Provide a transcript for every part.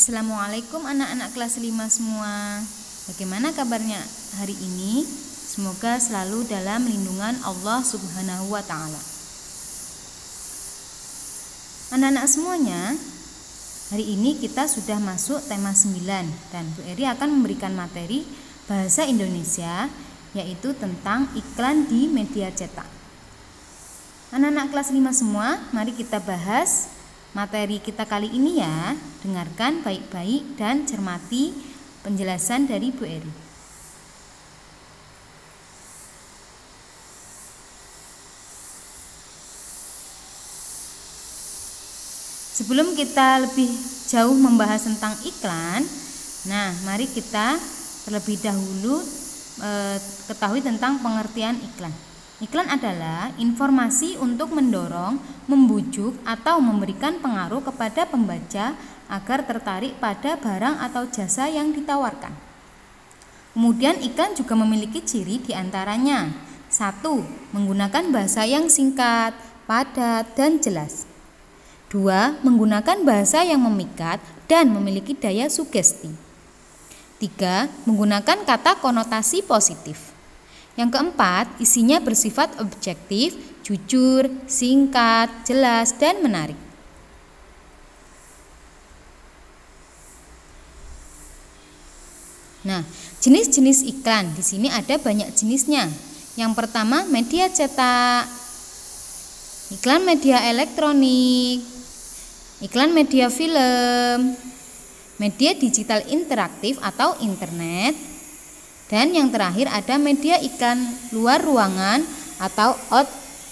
Assalamualaikum anak-anak kelas 5 semua. Bagaimana kabarnya hari ini? Semoga selalu dalam lindungan Allah Subhanahu wa Ta'ala. Anak-anak semuanya, hari ini kita sudah masuk tema 9 dan Bu Eri akan memberikan materi bahasa Indonesia, yaitu tentang iklan di media cetak. Anak-anak kelas 5 semua, mari kita bahas materi kita kali ini ya. Dengarkan baik-baik dan cermati penjelasan dari Bu Eri. Sebelum kita lebih jauh membahas tentang iklan, mari kita terlebih dahulu ketahui tentang pengertian iklan. Iklan adalah informasi untuk mendorong, membujuk, atau memberikan pengaruh kepada pembaca agar tertarik pada barang atau jasa yang ditawarkan. Kemudian iklan juga memiliki ciri diantaranya: 1. Menggunakan bahasa yang singkat, padat, dan jelas. 2. Menggunakan bahasa yang memikat dan memiliki daya sugesti. 3. Menggunakan kata konotasi positif. Yang keempat, isinya bersifat objektif, jujur, singkat, jelas, dan menarik. Jenis-jenis iklan di sini ada banyak jenisnya. Yang pertama, media cetak, iklan media elektronik, iklan media film, media digital interaktif atau internet, dan yang terakhir ada media iklan luar ruangan atau out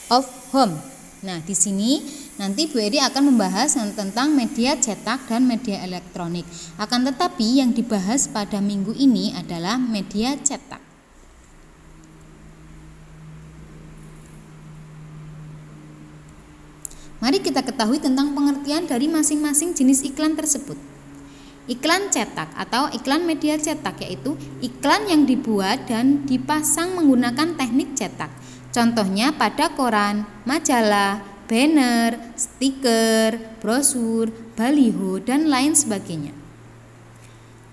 of home. Di sini nanti Bu Eri akan membahas tentang media cetak dan media elektronik. Akan tetapi yang dibahas pada minggu ini adalah media cetak. Mari kita ketahui tentang pengertian dari masing-masing jenis iklan tersebut. Iklan cetak atau iklan media cetak yaitu iklan yang dibuat dan dipasang menggunakan teknik cetak. Contohnya pada koran, majalah, banner, stiker, brosur, baliho, dan lain sebagainya.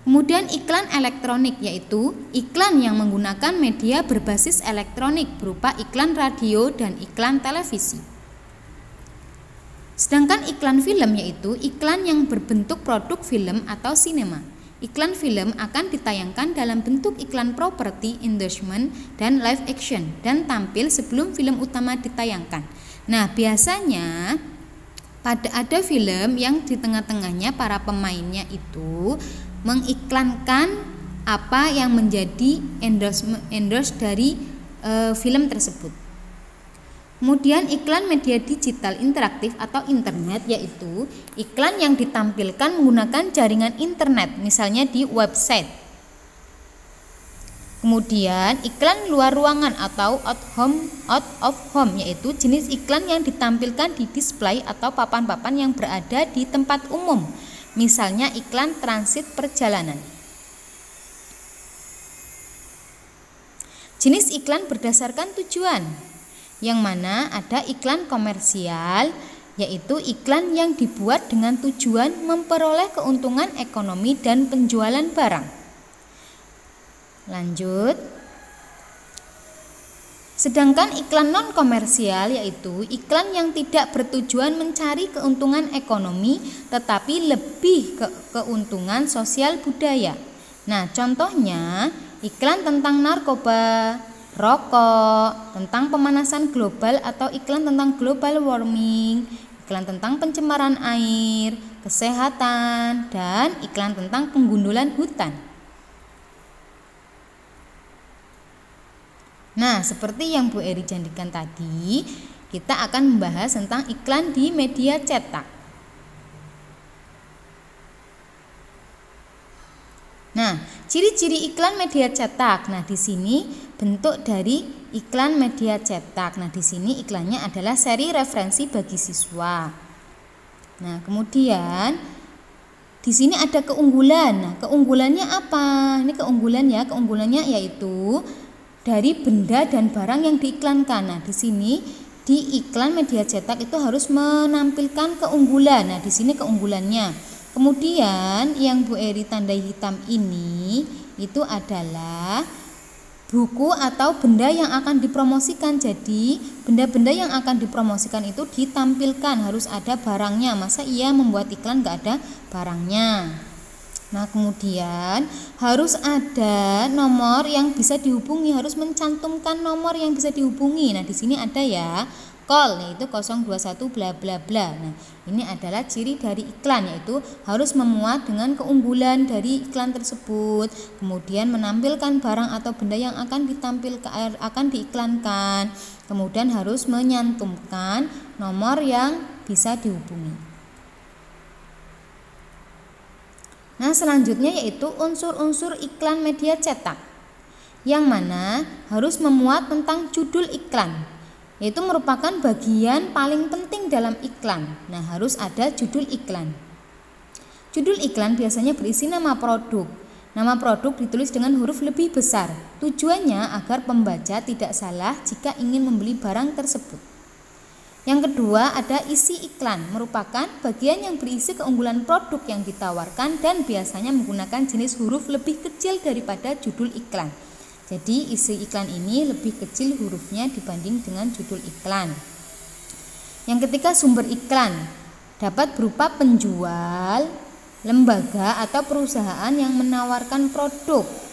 Kemudian iklan elektronik yaitu iklan yang menggunakan media berbasis elektronik berupa iklan radio dan iklan televisi. Sedangkan iklan film yaitu iklan yang berbentuk produk film atau sinema. Iklan film akan ditayangkan dalam bentuk iklan properti, endorsement, dan live action dan tampil sebelum film utama ditayangkan. Biasanya ada film yang di tengah-tengahnya para pemainnya itu mengiklankan apa yang menjadi endorse dari film tersebut. Kemudian iklan media digital interaktif atau internet yaitu iklan yang ditampilkan menggunakan jaringan internet, misalnya di website. Kemudian iklan luar ruangan atau out of home yaitu jenis iklan yang ditampilkan di display atau papan-papan yang berada di tempat umum, misalnya iklan transit perjalanan. Jenis iklan berdasarkan tujuan, yang mana ada iklan komersial yaitu iklan yang dibuat dengan tujuan memperoleh keuntungan ekonomi dan penjualan barang. Lanjut. Sedangkan iklan non komersial yaitu iklan yang tidak bertujuan mencari keuntungan ekonomi tetapi lebih ke keuntungan sosial budaya. Contohnya iklan tentang narkoba, rokok, tentang pemanasan global atau iklan tentang global warming, iklan tentang pencemaran air, kesehatan, dan iklan tentang penggundulan hutan. Seperti yang Bu Eri janjikan tadi, kita akan membahas tentang iklan di media cetak. Ciri-ciri iklan media cetak. Di sini bentuk dari iklan media cetak. Di sini iklannya adalah seri referensi bagi siswa. Kemudian di sini ada keunggulan. Keunggulannya apa? Ini keunggulannya yaitu dari benda dan barang yang diiklankan. Di sini di iklan media cetak itu harus menampilkan keunggulan. Di sini keunggulannya Kemudian yang Bu Eri tandai hitam ini itu adalah buku atau benda yang akan dipromosikan. Jadi benda-benda yang akan dipromosikan itu ditampilkan, harus ada barangnya. Masa iya membuat iklan gak ada barangnya? Nah, kemudian harus ada nomor yang bisa dihubungi, harus mencantumkan nomor yang bisa dihubungi. Nah, di sini ada ya, call, yaitu 021 bla bla bla. Nah, ini adalah ciri dari iklan, yaitu harus memuat dengan keunggulan dari iklan tersebut. Kemudian menampilkan barang atau benda yang akan ditampilkan, akan diiklankan. Kemudian harus menyantumkan nomor yang bisa dihubungi. Nah, selanjutnya yaitu unsur-unsur iklan media cetak, yang mana harus memuat tentang judul iklan, yaitu merupakan bagian paling penting dalam iklan. Nah, harus ada judul iklan. Judul iklan biasanya berisi nama produk. Nama produk ditulis dengan huruf lebih besar. Tujuannya agar pembaca tidak salah jika ingin membeli barang tersebut. Yang kedua ada isi iklan, merupakan bagian yang berisi keunggulan produk yang ditawarkan dan biasanya menggunakan jenis huruf lebih kecil daripada judul iklan. Jadi isi iklan ini lebih kecil hurufnya dibanding dengan judul iklan. Yang ketiga sumber iklan, dapat berupa penjual, lembaga atau perusahaan yang menawarkan produk.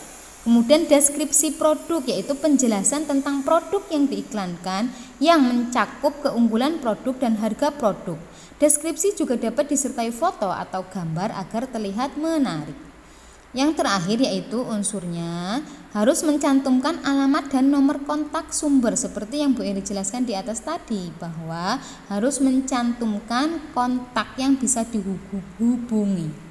Kemudian deskripsi produk, yaitu penjelasan tentang produk yang diiklankan yang mencakup keunggulan produk dan harga produk. Deskripsi juga dapat disertai foto atau gambar agar terlihat menarik. Yang terakhir yaitu unsurnya harus mencantumkan alamat dan nomor kontak sumber, seperti yang Bu Eri jelaskan di atas tadi, bahwa harus mencantumkan kontak yang bisa dihubungi.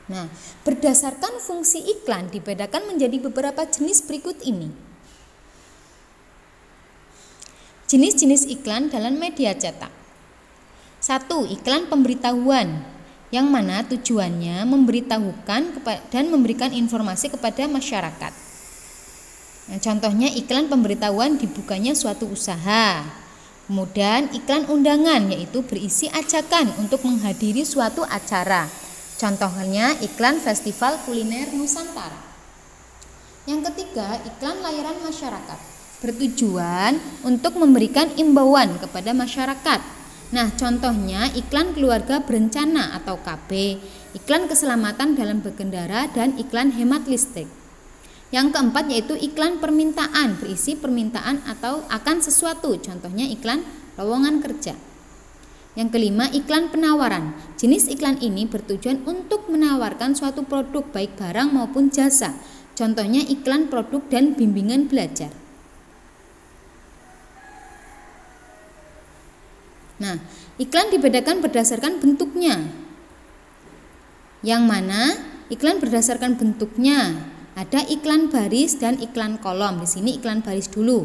Nah, berdasarkan fungsi iklan dibedakan menjadi beberapa jenis berikut ini. Jenis-jenis iklan dalam media cetak. 1. Iklan pemberitahuan, yang mana tujuannya memberitahukan dan memberikan informasi kepada masyarakat. Nah, contohnya iklan pemberitahuan dibukanya suatu usaha. Kemudian iklan undangan, yaitu berisi ajakan untuk menghadiri suatu acara. Contohnya iklan Festival Kuliner Nusantara. Yang ketiga, iklan layanan masyarakat, bertujuan untuk memberikan imbauan kepada masyarakat. Nah, contohnya iklan keluarga berencana atau KB, iklan keselamatan dalam berkendara, dan iklan hemat listrik. Yang keempat yaitu iklan permintaan, berisi permintaan atau akan sesuatu, contohnya iklan lowongan kerja. Yang kelima, iklan penawaran. Jenis iklan ini bertujuan untuk menawarkan suatu produk baik barang maupun jasa. Contohnya iklan produk dan bimbingan belajar. Nah, iklan dibedakan berdasarkan bentuknya. Yang mana iklan berdasarkan bentuknya? Ada iklan baris dan iklan kolom. Di sini iklan baris dulu.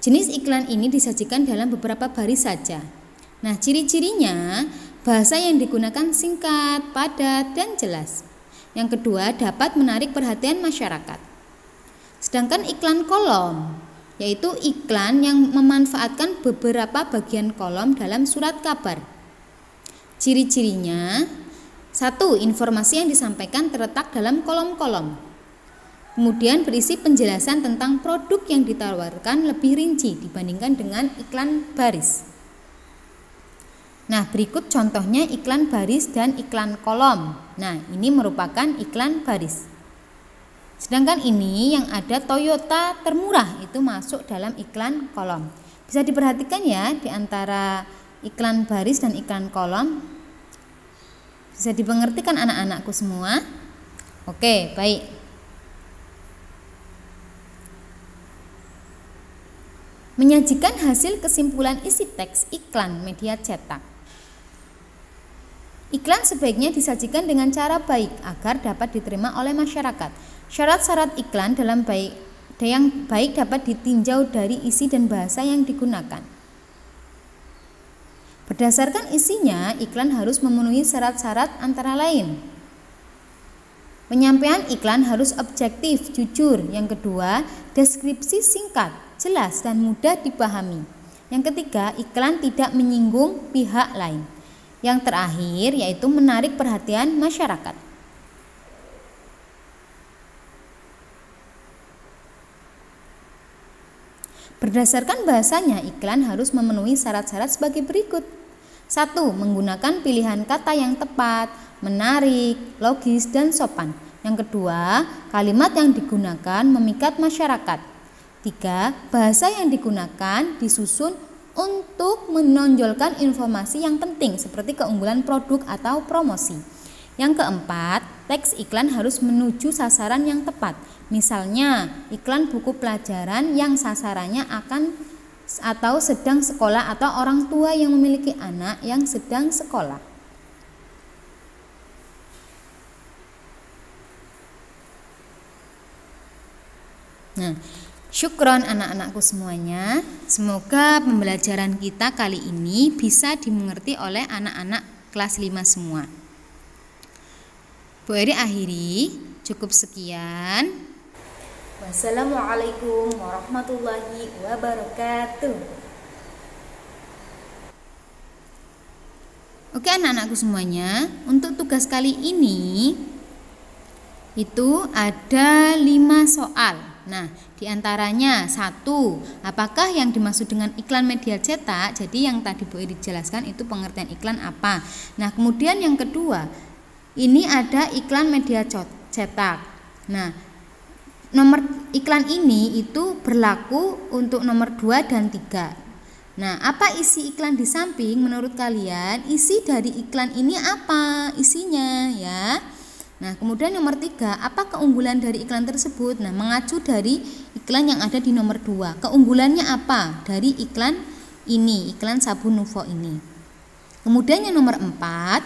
Jenis iklan ini disajikan dalam beberapa baris saja. Nah, ciri-cirinya bahasa yang digunakan singkat, padat, dan jelas. Yang kedua, dapat menarik perhatian masyarakat. Sedangkan iklan kolom, yaitu iklan yang memanfaatkan beberapa bagian kolom dalam surat kabar. Ciri-cirinya, 1. Informasi yang disampaikan terletak dalam kolom-kolom. Kemudian berisi penjelasan tentang produk yang ditawarkan lebih rinci dibandingkan dengan iklan baris. Nah, berikut contohnya iklan baris dan iklan kolom. Nah, ini merupakan iklan baris. Sedangkan ini yang ada Toyota termurah itu masuk dalam iklan kolom. Bisa diperhatikan ya di antara iklan baris dan iklan kolom. Bisa dipengertikan anak-anakku semua? Oke, baik. Menyajikan hasil kesimpulan isi teks iklan media cetak. Iklan sebaiknya disajikan dengan cara baik agar dapat diterima oleh masyarakat. Syarat-syarat iklan yang baik dapat ditinjau dari isi dan bahasa yang digunakan. Berdasarkan isinya, iklan harus memenuhi syarat-syarat antara lain. Penyampaian iklan harus objektif, jujur. Yang kedua, deskripsi singkat, jelas, dan mudah dipahami. Yang ketiga, iklan tidak menyinggung pihak lain. Yang terakhir yaitu menarik perhatian masyarakat. Berdasarkan bahasanya, iklan harus memenuhi syarat-syarat sebagai berikut. 1. Menggunakan pilihan kata yang tepat, menarik, logis, dan sopan. Yang kedua, kalimat yang digunakan memikat masyarakat. 3. Bahasa yang digunakan disusun untuk menonjolkan informasi yang penting seperti keunggulan produk atau promosi. Yang keempat, teks iklan harus menuju sasaran yang tepat. Misalnya, iklan buku pelajaran yang sasarannya akan atau sedang sekolah atau orang tua yang memiliki anak yang sedang sekolah. Nah, syukron anak-anakku semuanya. Semoga pembelajaran kita kali ini bisa dimengerti oleh anak-anak kelas 5 semua. Bu Eri akhiri, cukup sekian. Wassalamualaikum warahmatullahi wabarakatuh. Oke anak-anakku semuanya, untuk tugas kali ini itu ada 5 soal. Nah, diantaranya 1, apakah yang dimaksud dengan iklan media cetak? Jadi yang tadi Bu Eri jelaskan itu pengertian iklan apa. Nah, kemudian yang kedua, ini ada iklan media cetak. Nah, nomor iklan ini itu berlaku untuk nomor 2 dan 3. Nah, apa isi iklan di samping menurut kalian? Isi dari iklan ini apa isinya ya? Nah, kemudian nomor 3, apa keunggulan dari iklan tersebut? Nah, mengacu dari iklan yang ada di nomor 2. Keunggulannya apa dari iklan ini, iklan sabun Nuvo ini? Kemudian yang nomor 4,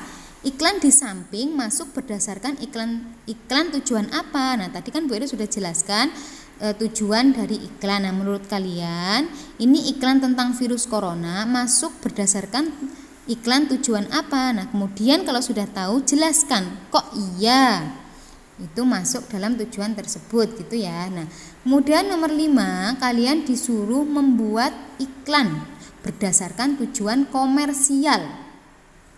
iklan di samping masuk berdasarkan iklan tujuan apa? Nah, tadi kan Bu Eri sudah jelaskan tujuan dari iklan. Nah, menurut kalian ini iklan tentang virus corona masuk berdasarkan iklan tujuan apa? Nah, kemudian kalau sudah tahu jelaskan kok iya itu masuk dalam tujuan tersebut gitu ya. Nah, kemudian nomor 5, kalian disuruh membuat iklan berdasarkan tujuan komersial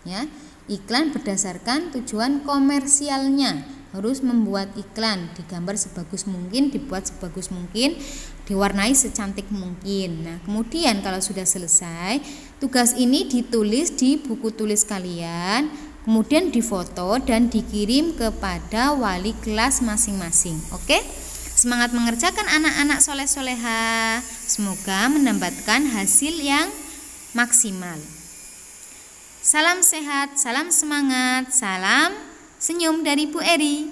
ya. Iklan berdasarkan tujuan komersialnya, harus membuat iklan, digambar sebagus mungkin, dibuat sebagus mungkin, diwarnai secantik mungkin. Nah, kemudian kalau sudah selesai, tugas ini ditulis di buku tulis kalian, kemudian difoto dan dikirim kepada wali kelas masing-masing. Oke? Semangat mengerjakan anak-anak soleh-soleha. Semoga mendapatkan hasil yang maksimal. Salam sehat, salam semangat, salam senyum dari Bu Eri.